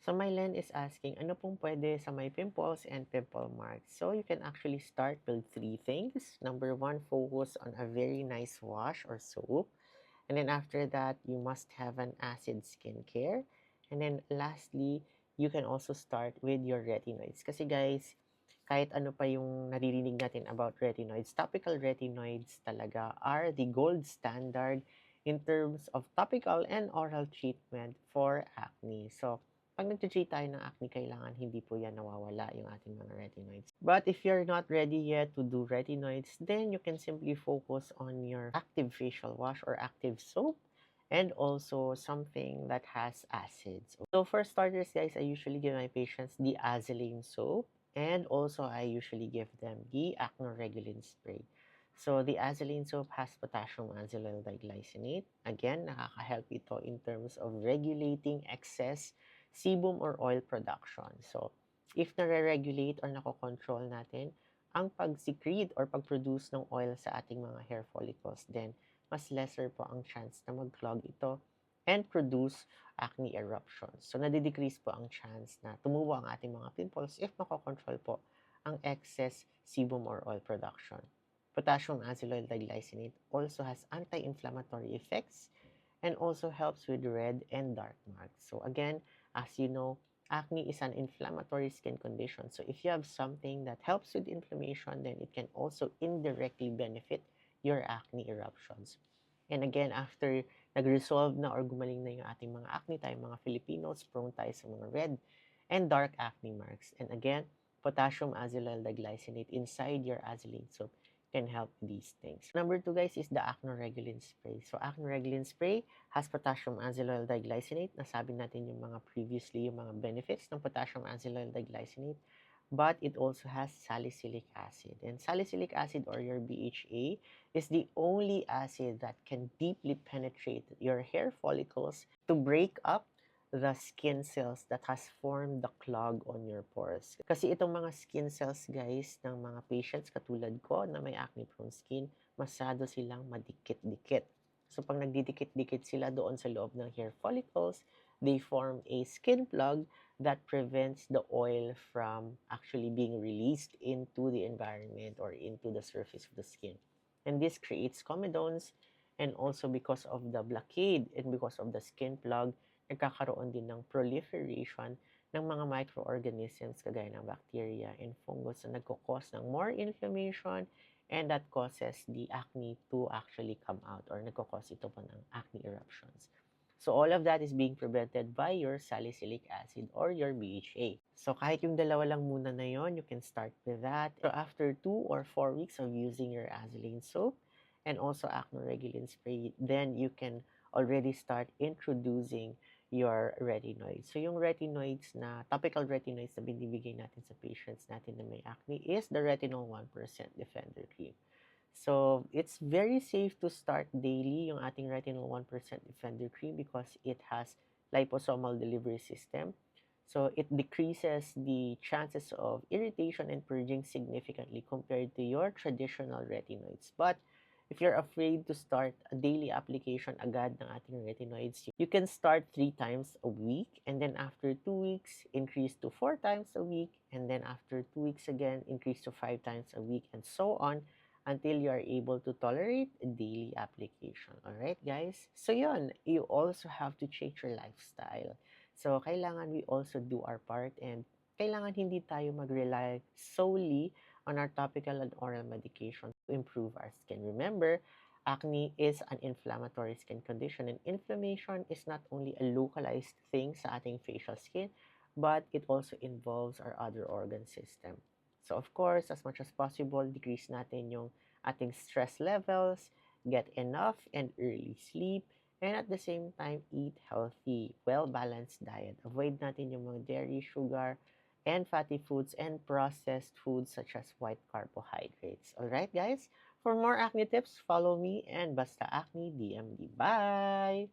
So Mylen is asking, ano pong pwede sa may pimples and pimple marks? So you can actually start with three things. Number one, focus on a very nice wash or soap. And then after that, you must have an acid skincare. And then lastly, you can also start with your retinoids. Kasi guys, kahit ano pa yung naririnig natin about retinoids, topical retinoids talaga are the gold standard in terms of topical and oral treatment for acne. So, pag nag-treat tayo ng acne, kailangan hindi po yan nawawala yung ating mga retinoids. But if you're not ready yet to do retinoids, then you can simply focus on your active facial wash or active soap and also something that has acids. So for starters, guys, I usually give my patients the Azelane soap and also I usually give them the Acnoregulin spray. So the Azelane soap has potassium azellyl diglycinate. Again, nakaka-help ito in terms of regulating excess sebum or oil production. So, if nare-regulate or nakokontrol natin ang pag-secrete or pag-produce ng oil sa ating mga hair follicles, then mas lesser po ang chance na mag-clog ito and produce acne eruptions. So, nadidecrease po ang chance na tumubo ang ating mga pimples if makokontrol po ang excess sebum or oil production. Potassium azellyl diglycinate also has anti-inflammatory effects and also helps with red and dark marks. So again, as you know, acne is an inflammatory skin condition. So if you have something that helps with inflammation, then it can also indirectly benefit your acne eruptions. And again, after nag-resolve na or gumaling na yung ating mga acne, tayo mga Filipinos, prone tayo sa mga red and dark acne marks. And again, potassium azellyl diglycinate inside your Azelane soap can help these things. Number two, guys, is the Acnoregulin spray. So, Acnoregulin spray has potassium azellyl diglycinate. Nasabi natin yung mga previously, yung mga benefits ng potassium azellyl diglycinate. But it also has salicylic acid. And salicylic acid, or your BHA, is the only acid that can deeply penetrate your hair follicles to break up the skin cells that has formed the clog on your pores. Kasi itong mga skin cells, guys, ng mga patients katulad ko na may acne-prone skin, masyado silang madikit-dikit. So, pag nagdidikit-dikit sila doon sa loob ng hair follicles, they form a skin plug that prevents the oil from actually being released into the environment or into the surface of the skin. And this creates comedones, and also because of the blockade and because of the skin plug, nagkakaroon din ng proliferation ng mga microorganisms kagaya ng bacteria and fungus na nagkukos ng more inflammation, and that causes the acne to actually come out or nagkukos ito po ng acne eruptions. So all of that is being prevented by your salicylic acid or your BHA. So kahit yung dalawa lang muna na yon, you can start with that. So after 2 or 4 weeks of using your Azelane soap and also Acnoregulin spray, then you can already start introducing your retinoids. So yung retinoids na, topical retinoids na binibigay natin sa patients natin na may acne is the Retinol 1% Defender Cream. So, it's very safe to start daily yung ating Retinol 1% Defender Cream because it has liposomal delivery system. So, it decreases the chances of irritation and purging significantly compared to your traditional retinoids. But, if you're afraid to start a daily application agad ng ating retinoids, you can start 3 times a week, and then after 2 weeks, increase to 4 times a week, and then after 2 weeks again, increase to 5 times a week, and so on until you are able to tolerate daily application. Alright, guys? So yun, you also have to change your lifestyle. So, kailangan we also do our part, and kailangan hindi tayo mag-rely solely on our topical and oral medication to improve our skin. Remember, acne is an inflammatory skin condition, and inflammation is not only a localized thing sa ating facial skin, but it also involves our other organ system. So, of course, as much as possible, decrease natin yung ating stress levels, get enough and early sleep, and at the same time, eat healthy, well-balanced diet. Avoid natin yung mga dairy, sugar, and fatty foods and processed foods such as white carbohydrates. Alright, guys? For more acne tips, follow me and Basta Acne DMD. Bye!